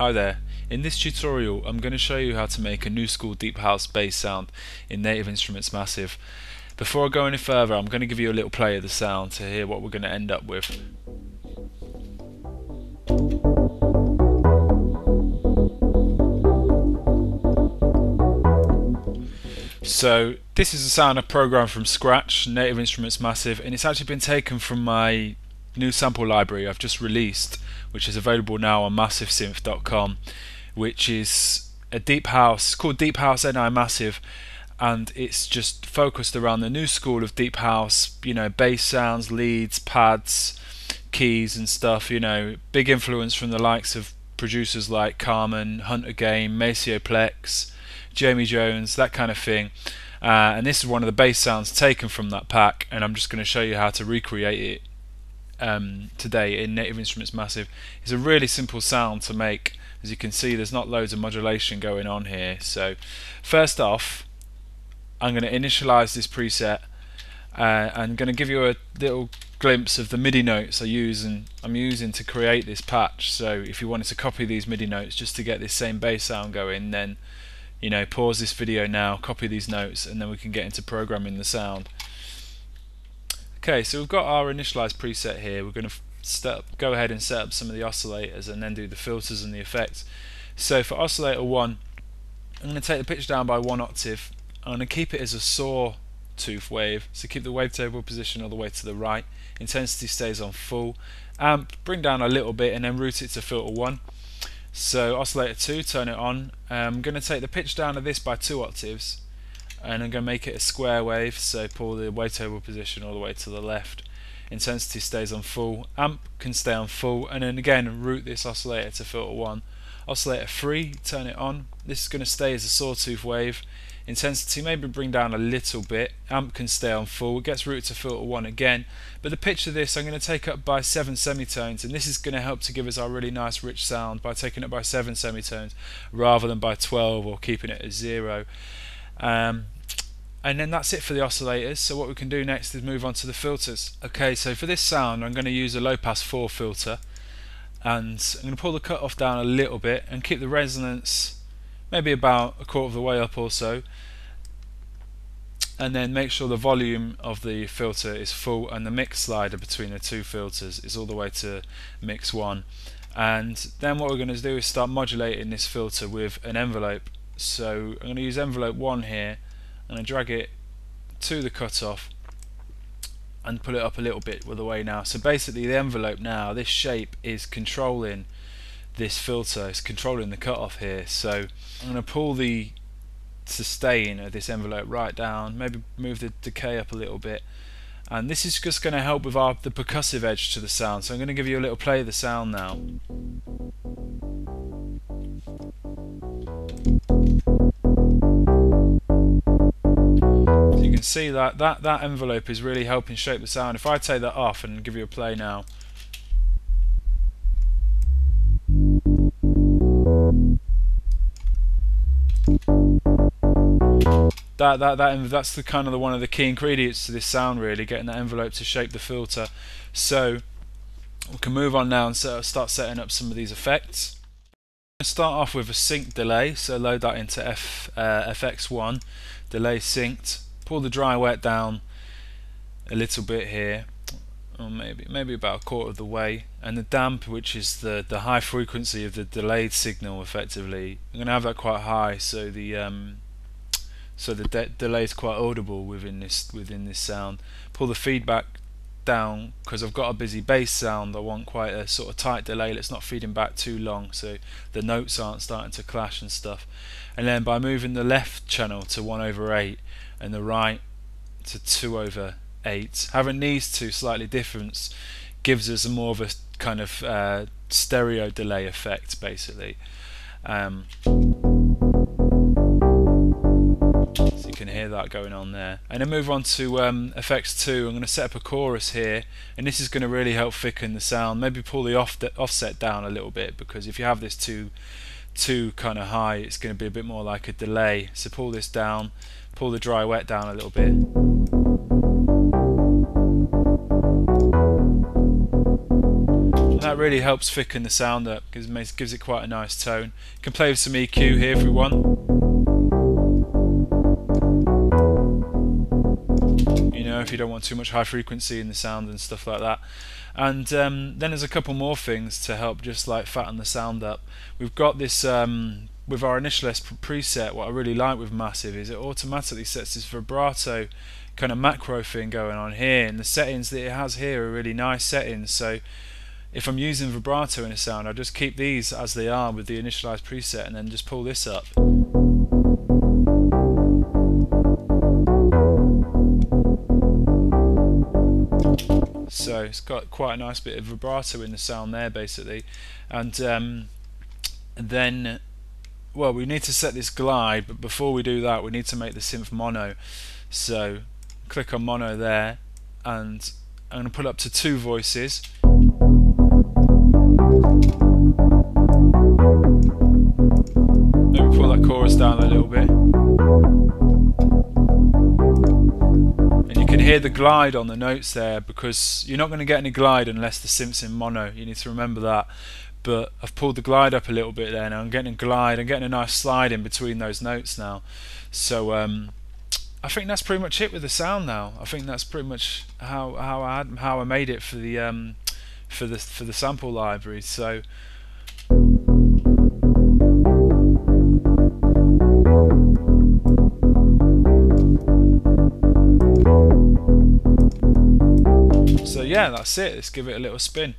Hi there. In this tutorial I'm going to show you how to make a new school deep house bass sound in Native Instruments Massive. Before I go any further, I'm going to give you a little play of the sound to hear what we're going to end up with. So this is a sound I programmed from scratch, Native Instruments Massive, and it's actually been taken from my new sample library I've just released, which is available now on massivesynth.com, which is a deep house called Deep House NI Massive, and it's just focused around the new school of deep house, bass sounds, leads, pads, keys and stuff, big influence from the likes of producers like Carmen, Hunter Game, Maceo Plex, Jamie Jones, that kind of thing. And this is one of the bass sounds taken from that pack, and I'm just going to show you how to recreate it today in Native Instruments Massive. It's a really simple sound to make. As you can see, there's not loads of modulation going on here. So first off, I'm going to initialize this preset. I'm going to give you a little glimpse of the MIDI notes I'm using to create this patch. So if you wanted to copy these MIDI notes just to get this same bass sound going, then pause this video now, copy these notes, and then we can get into programming the sound. Okay, so we've got our initialized preset here. We're going to go ahead and set up some of the oscillators and then do the filters and the effects. So for oscillator 1, I'm going to take the pitch down by 1 octave. I'm going to keep it as a sawtooth wave, so keep the wavetable position all the way to the right. Intensity stays on full. Amp, bring down a little bit and then route it to filter 1. So oscillator 2, turn it on. I'm going to take the pitch down of this by 2 octaves, and I'm going to make it a square wave, so pull the wavetable position all the way to the left. Intensity stays on full. Amp can stay on full, and then again route this oscillator to filter 1. Oscillator 3, turn it on. This is going to stay as a sawtooth wave. Intensity maybe bring down a little bit. Amp can stay on full. It gets routed to filter 1 again. But the pitch of this I'm going to take up by 7 semitones, and this is going to help to give us our really nice rich sound by taking it by 7 semitones rather than by 12 or keeping it at 0. And then that's it for the oscillators. So what we can do next is move on to the filters. Okay, so for this sound I'm going to use a low pass 4 filter, and I'm going to pull the cutoff down a little bit and keep the resonance maybe about a quarter of the way up or so, and then make sure the volume of the filter is full and the mix slider between the two filters is all the way to mix 1. And then what we're going to do is start modulating this filter with an envelope. So I'm going to use envelope 1 here, and I drag it to the cutoff and pull it up a little bit with the way now. So basically the envelope now, this shape is controlling this filter, it's controlling the cutoff here. So I'm going to pull the sustain of this envelope right down, maybe move the decay up a little bit, and this is just going to help with the percussive edge to the sound. So I'm going to give you a little play of the sound now. So you can see that envelope is really helping shape the sound. If I take that off and give you a play now, that's the kind of one of the key ingredients to this sound, really, getting that envelope to shape the filter. So we can move on now and start setting up some of these effects. I'm going to start off with a sync delay, so load that into FX1, delay synced, pull the dry wet down a little bit here, or maybe about a quarter of the way, and the damp, which is the high frequency of the delayed signal, effectively, I'm going to have that quite high, so the delay is quite audible within this sound. Pull the feedback down, because I've got a busy bass sound. I want quite a sort of tight delay that's not feeding back too long, so the notes aren't starting to clash and stuff. And then by moving the left channel to 1/8 and the right to 2/8, having these two slightly different gives us more of a kind of stereo delay effect, basically. So you can hear that going on there. And then move on to FX2. I'm going to set up a chorus here, and this is going to really help thicken the sound. Maybe pull the offset down a little bit, because if you have this too kind of high, it's going to be a bit more like a delay. So pull this down, pull the dry wet down a little bit. And that really helps thicken the sound up, gives it quite a nice tone. You can play with some EQ here if we want. You know, if you don't want too much high frequency in the sound and stuff like that. And then there's a couple more things to help just like fatten the sound up. We've got this with our Initial S preset. What I really like with Massive is it automatically sets this vibrato kind of macro thing going on here, and the settings that it has here are really nice settings. So if I'm using vibrato in a sound, I just keep these as they are with the initialized preset and then just pull this up. So it's got quite a nice bit of vibrato in the sound there basically. And then, well, we need to set this glide, but before we do that we need to make the synth mono. So click on mono there, and I'm going to put up to 2 voices. Maybe pull that chorus down a little bit. And you can hear the glide on the notes there, because you're not going to get any glide unless the synth's in mono. You need to remember that. But I've pulled the glide up a little bit there now. I'm getting a glide, I'm getting a nice slide in between those notes now. So I think that's pretty much it with the sound now. I think that's pretty much how I made it for the sample library. So yeah, that's it. Let's give it a little spin.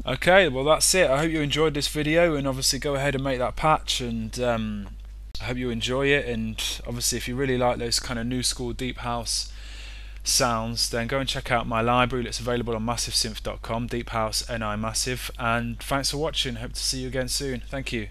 Okay, well that's it. I hope you enjoyed this video, and obviously go ahead and make that patch, and I hope you enjoy it. And obviously if you really like those kind of new school deep house sounds, then go and check out my library that's available on massivesynth.com, Deep House NI Massive. And thanks for watching. Hope to see you again soon. Thank you.